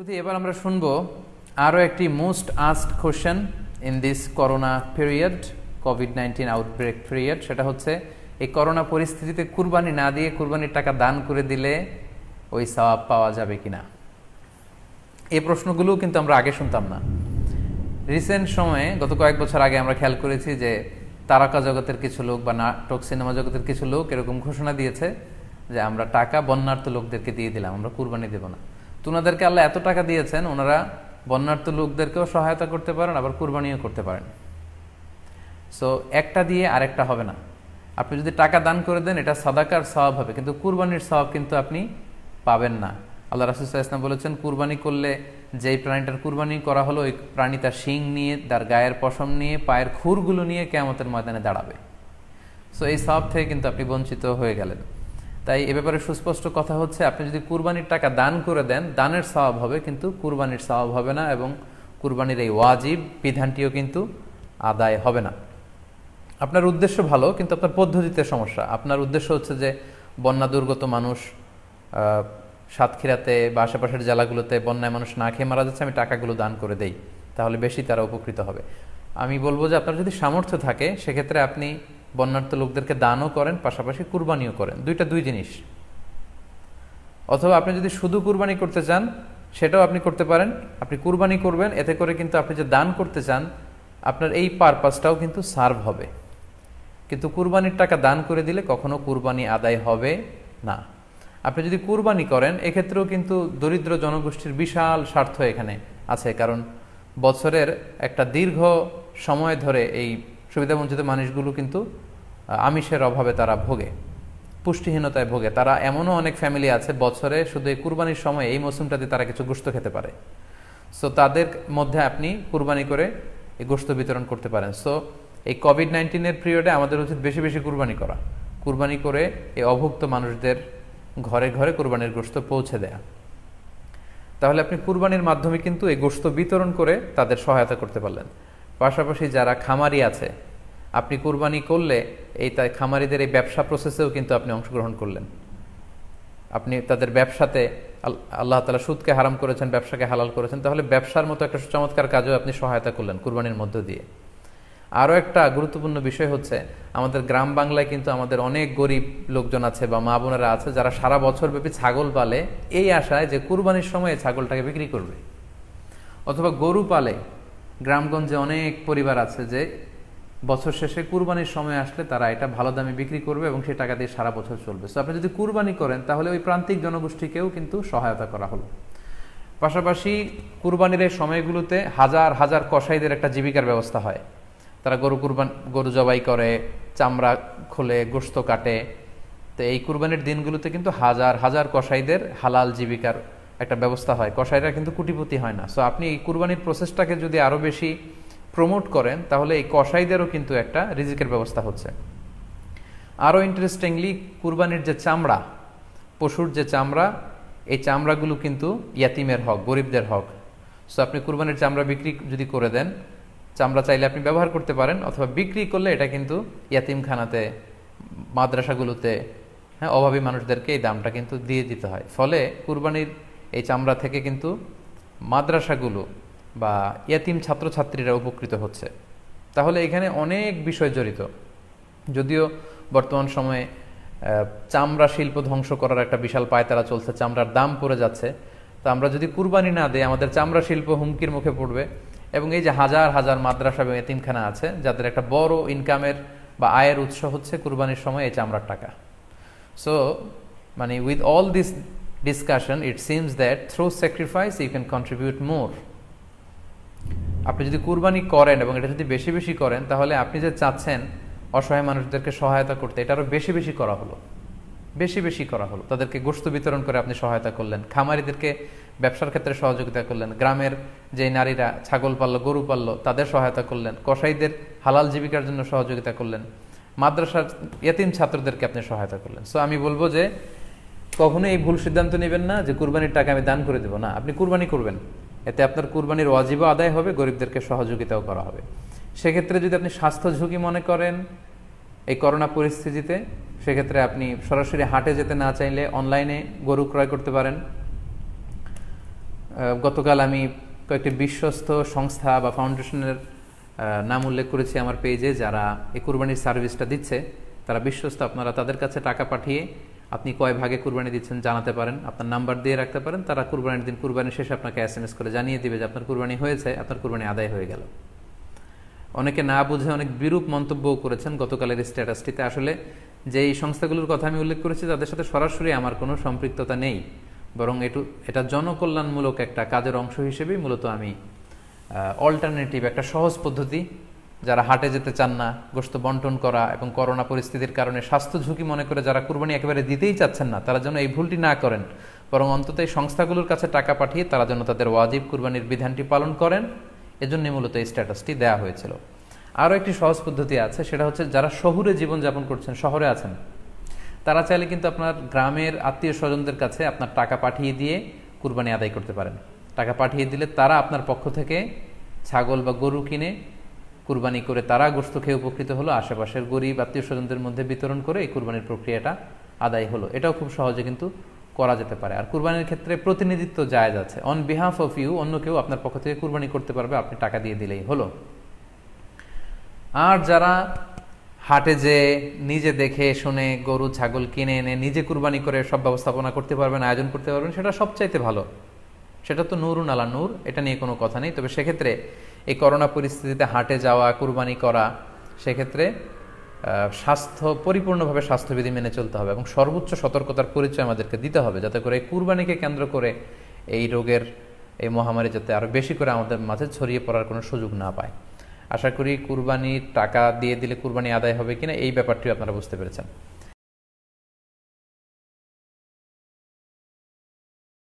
শুধু এবার আমরা শুনবো আরও একটি most asked question in this corona period, COVID-19 outbreak period. সেটা হচ্ছে, এই করোনা পরিস্থিতিতে কুরবানি না দিয়ে কুরবানির টাকা দান করে দিলে ওই সওয়াব পাওয়া যাবে কিনা। এই প্রশ্নগুলোও কিন্তু আমরা আগে শুনতাম না। রিসেন্ট সময়ে গত কয়েক বছর আগে আমরা খেয়াল করেছি যে তারকা জগতের কিছু লোক বা নাটক সিনেমা জগতের কিছু লোক এরকম ঘোষণা দিয়েছে যে আমরা টাকা বন্যার্ত লোকদেরকে দিয়ে দিলাম, আমরা কুরবানি দেব না। তো ওনাদেরকে আল্লাহ এত টাকা দিয়েছেন, ওনারা বন্যার্ত লোকদেরকেও সহায়তা করতে পারেন, আবার কুরবানিও করতে পারেন। সো একটা দিয়ে আরেকটা হবে না। আপনি যদি টাকা দান করে দেন এটা সাদাকার সওয়াব হবে, কিন্তু কুরবানির সওয়াব কিন্তু আপনি পাবেন না। আল্লাহ রাসূল সাল্লাল্লাহু আলাইহি ওয়াসাল্লাম বলেছেন, কুরবানি করলে যেই প্রাণীটার কুরবানি করা হলো ওই প্রাণী তার শিং নিয়ে, তার গায়ের পশম নিয়ে, পায়ের খুরগুলো নিয়ে কিয়ামতের ময়দানে দাঁড়াবে। সো এই সওয়াব থেকে কিন্তু আপনি বঞ্চিত হয়ে গেলেন। তাই এ ব্যাপারে সুস্পষ্ট কথা হচ্ছে, আপনি যদি কুরবানির টাকা দান করে দেন, দানের সওয়াব হবে, কিন্তু কুরবানির সওয়াব হবে না, এবং কুরবানির এই ওয়াজিব বিধানটিও কিন্তু আদায় হবে না। আপনার উদ্দেশ্য ভালো, কিন্তু আপনার পদ্ধতিতে সমস্যা। আপনার উদ্দেশ্য হচ্ছে যে বন্যা দুর্গত মানুষ, সাতক্ষীরাতে বা আশেপাশের জেলাগুলোতে বন্যায় মানুষ না খেয়ে মারা যাচ্ছে, আমি টাকাগুলো দান করে দেই, তাহলে বেশি তারা উপকৃত হবে। আমি বলবো যে আপনার যদি সামর্থ্য থাকে সেক্ষেত্রে আপনি বন্যার্ত লোকদেরকে দানও করেন, পাশাপাশি কুরবানিও করেন, দুই জিনিস। অথবা আপনি যদি শুধু কুরবানি করতে চান সেটাও আপনি করতে পারেন। আপনি কুরবানি করবেন, এতে করে কিন্তু আপনি যে দান করতে চান আপনার এই পারপাসটাও কিন্তু সার্ভ হবে। কিন্তু কুরবানির টাকা দান করে দিলে কখনো কুরবানি আদায় হবে না। আপনি যদি কুরবানি করেন এক্ষেত্রেও কিন্তু দরিদ্র জনগোষ্ঠীর বিশাল স্বার্থ এখানে আছে, কারণ বছরের একটা দীর্ঘ সময় ধরে এই সুবিধাবঞ্চিত মানুষগুলো কিন্তু আমিষের অভাবে তারা ভোগে, পুষ্টিহীনতায় ভোগে। তারা এমনও অনেক ফ্যামিলি আছে বছরে শুধু এই কুরবানির সময় এই মৌসুমটাতে তারা কিছু গোশত খেতে পারে। সো তাদের মধ্যে আপনি কুরবানি করে এই গোশত বিতরণ করতে পারেন। সো এই কোভিড-19 পিরিয়ডে আমাদের উচিত বেশি বেশি কুরবানি করা, কুরবানি করে এই অভুক্ত মানুষদের ঘরে ঘরে কুরবানির গোশত পৌঁছে দেয়া। তাহলে আপনি কুরবানির মাধ্যমে কিন্তু এই গোশত বিতরণ করে তাদের সহায়তা করতে পারলেন। পাশাপাশি যারা খামারি আছে, আপনি কুরবানি করলে এই তাই খামারিদের এই ব্যবসা প্রসেসেও কিন্তু আপনি অংশগ্রহণ করলেন। আপনি তাদের ব্যবসাতে, আল্লাহ তাআলা সুদকে হারাম করেছেন, ব্যবসাকে হালাল করেছেন, তাহলে ব্যবসার মতো একটা চমৎকার কাজেও আপনি সহায়তা করলেন কুরবানির মধ্য দিয়ে। আরও একটা গুরুত্বপূর্ণ বিষয় হচ্ছে, আমাদের গ্রাম বাংলায় কিন্তু আমাদের অনেক গরিব লোকজন আছে বা মা বোনেরা আছে যারা সারা বছর ব্যাপী ছাগল পালে এই আশায় যে কুরবানির সময় ছাগলটাকে বিক্রি করবে, অথবা গরু পালে। গ্রামগঞ্জে অনেক পরিবার আছে যে বছর শেষে কুরবানির সময় আসলে তারা এটা ভালো দামে বিক্রি করবে এবং সেই টাকা দিয়ে সারা বছর চলবে। সো আপনি যদি কুরবানি করেন তাহলে ওই প্রান্তিক জনগোষ্ঠীকেও কিন্তু সহায়তা করা হলো। পাশাপাশি কুরবানির এই সময়গুলোতে হাজার হাজার কসাইদের একটা জীবিকার ব্যবস্থা হয়। তারা গরু জবাই করে, চামড়া খুলে, গোশত কাটে। তো এই কুরবানির দিনগুলোতে কিন্তু হাজার হাজার কসাইদের হালাল জীবিকার একটা ব্যবস্থা হয়। কসাইরা কিন্তু কোটিপতি হয় না। সো আপনি এই কুরবানির প্রসেসটাকে যদি আরও বেশি প্রমোট করেন তাহলে এই কসাইদেরও কিন্তু একটা রিজিকের ব্যবস্থা হচ্ছে। আরও ইন্টারেস্টিংলি, কুরবানির যে চামড়া, পশুর যে চামড়া, এই চামড়াগুলো কিন্তু ইয়াতিমের হক, গরিবদের হক। সো আপনি কুরবানির চামড়া বিক্রি যদি করে দেন, চামড়া চাইলে আপনি ব্যবহার করতে পারেন, অথবা বিক্রি করলে এটা কিন্তু ইয়াতিমখানাতে, মাদ্রাসাগুলোতে, অভাবী মানুষদেরকে এই দামটা কিন্তু দিয়ে দিতে হয়। ফলে কুরবানির এই চামড়া থেকে কিন্তু মাদ্রাসাগুলো বা ইয়াতিম ছাত্রছাত্রীরা উপকৃত হচ্ছে। তাহলে এখানে অনেক বিষয় জড়িত। যদিও বর্তমান সময়ে চামড়া শিল্প ধ্বংস করার একটা বিশাল পায়তারা চলছে, চামড়ার দাম পড়ে যাচ্ছে। তো আমরা যদি কুরবানি না দিই আমাদের চামড়া শিল্প হুমকির মুখে পড়বে। এবং এই যে হাজার হাজার মাদ্রাসা এবং এতিমখানা আছে যাদের একটা বড় ইনকামের বা আয়ের উৎস হচ্ছে কুরবানির সময় এই চামড়ার টাকা। সো মানে with all this discussion it seems that through sacrifice you can contribute more. আপনি যদি কুরবানি করেন এবং এটা যদি বেশি বেশি করেন তাহলে আপনি যে চাচ্ছেন অসহায় মানুষদেরকে সহায়তা করতে, এটা আরও বেশি বেশি করা হলো, বেশি বেশি করা হলো। তাদেরকে গোশত বিতরণ করে আপনি সহায়তা করলেন, খামারিদেরকে ব্যবসার ক্ষেত্রে সহযোগিতা করলেন, গ্রামের যে নারীরা ছাগল পালল, গরু পালল তাদের সহায়তা করলেন, কসাইদের হালাল জীবিকার জন্য সহযোগিতা করলেন, মাদ্রাসার ইয়াতিম ছাত্রদেরকে আপনি সহায়তা করলেন। সো আমি বলবো যে কখনো এই ভুল সিদ্ধান্ত নেবেন না যে কুরবানির টাকা আমি দান করে দেবো না। আপনি কুরবানি করবেন, এতে আপনার কুরবানির ওয়াজিবও আদায় হবে, গরিবদেরকে সহযোগিতাও করা হবে। সেক্ষেত্রে যদি আপনি স্বাস্থ্য ঝুঁকি মনে করেন এই করোনা পরিস্থিতিতে, সেক্ষেত্রে আপনি সরাসরি হাটে যেতে না চাইলে অনলাইনে গরু ক্রয় করতে পারেন। গতকাল আমি কয়েকটি বিশ্বস্ত সংস্থা বা ফাউন্ডেশনের নাম উল্লেখ করেছি আমার পেজে, যারা এই কুরবানির সার্ভিসটা দিচ্ছে তারা বিশ্বস্ত। আপনারা তাদের কাছে টাকা পাঠিয়ে আপনি কয় ভাগে কুরবানি দিচ্ছেন জানাতে পারেন, আপনার নাম্বার দিয়ে রাখতে পারেন। তারা কুরবানির দিন, কুরবানি শেষে আপনাকে SMS করে জানিয়ে দিবে যে আপনার কুরবানি হয়েছে, আপনার কুরবানি আদায় হয়ে গেল। অনেকে না বুঝে অনেক বিরূপ মন্তব্যও করেছেন গতকালের স্ট্যাটাসটিতে। আসলে যে এই সংস্থাগুলোর কথা আমি উল্লেখ করেছি তাদের সাথে সরাসরি আমার কোনো সম্পৃক্ততা নেই, বরং এটা জনকল্যাণমূলক একটা কাজের অংশ হিসেবেই মূলত আমি অল্টারনেটিভ একটা সহজ পদ্ধতি, যারা হাটে যেতে চান না, গোশত বন্টন করা এবং করোনা পরিস্থিতির কারণে স্বাস্থ্য ঝুঁকি মনে করে যারা কুরবানি একেবারে দিতেই চাচ্ছেন না, তারা যেন এই ভুলটি না করেন, বরং অন্তত এই সংস্থাগুলোর কাছে টাকা পাঠিয়ে তারা যেন তাদের ওয়াজিব কুরবানির বিধানটি পালন করেন, এজন্যই মূলত এই স্ট্যাটাসটি দেওয়া হয়েছিল। আরও একটি সহজ পদ্ধতি আছে, সেটা হচ্ছে যারা শহুরে জীবনযাপন করছেন, শহরে আছেন, তারা চাইলে কিন্তু আপনার গ্রামের আত্মীয় স্বজনদের কাছে আপনার টাকা পাঠিয়ে দিয়ে কুরবানি আদায় করতে পারেন। টাকা পাঠিয়ে দিলে তারা আপনার পক্ষ থেকে ছাগল বা গরু কিনে কুরবানি করে তারা গোশত খেয়ে উপকৃত হলো, আশেপাশের গরিব আত্মীয় স্বজনদের মধ্যে বিতরণ করে এই কুরবানির প্রক্রিয়াটা আদায় হলো। এটাও খুব সহজে কিন্তু করা যেতে পারে। আর কুরবানির ক্ষেত্রে প্রতিনিধিত্ব জায়েজ আছে, অন বিহাফ অফ ইউ, অন্য কেউ আপনার পক্ষ থেকে কুরবানি করতে পারবে, আপনি টাকা দিয়ে দিলেই হলো। আর যারা হাটে যে নিজে দেখে শুনে গরু ছাগল কিনে এনে নিজে কুরবানি করে সব ব্যবস্থাপনা করতে পারবেন, আয়োজন করতে পারবেন, সেটা সবচাইতে ভালো। সেটা তো নূরুন আলা নূর, এটা নিয়ে কোনো কথা নেই। তবে সেক্ষেত্রে এই করোনা পরিস্থিতিতে হাটে যাওয়া, কুরবানি করা, সেক্ষেত্রে পরিপূর্ণভাবে স্বাস্থ্যবিধি মেনে চলতে হবে এবং সর্বোচ্চ সতর্কতার পরিচয় আমাদেরকে দিতে হবে, যাতে করে কুরবানিকে কেন্দ্র করে এই রোগের এই মহামারী যাতে আরও বেশি করে আমাদের মাঝে ছড়িয়ে পড়ার কোনো সুযোগ না পায়। আশা করি কুরবানির টাকা দিয়ে দিলে কুরবানি আদায় হবে কিনা এই ব্যাপারটিও আপনারা বুঝতে পেরেছেন।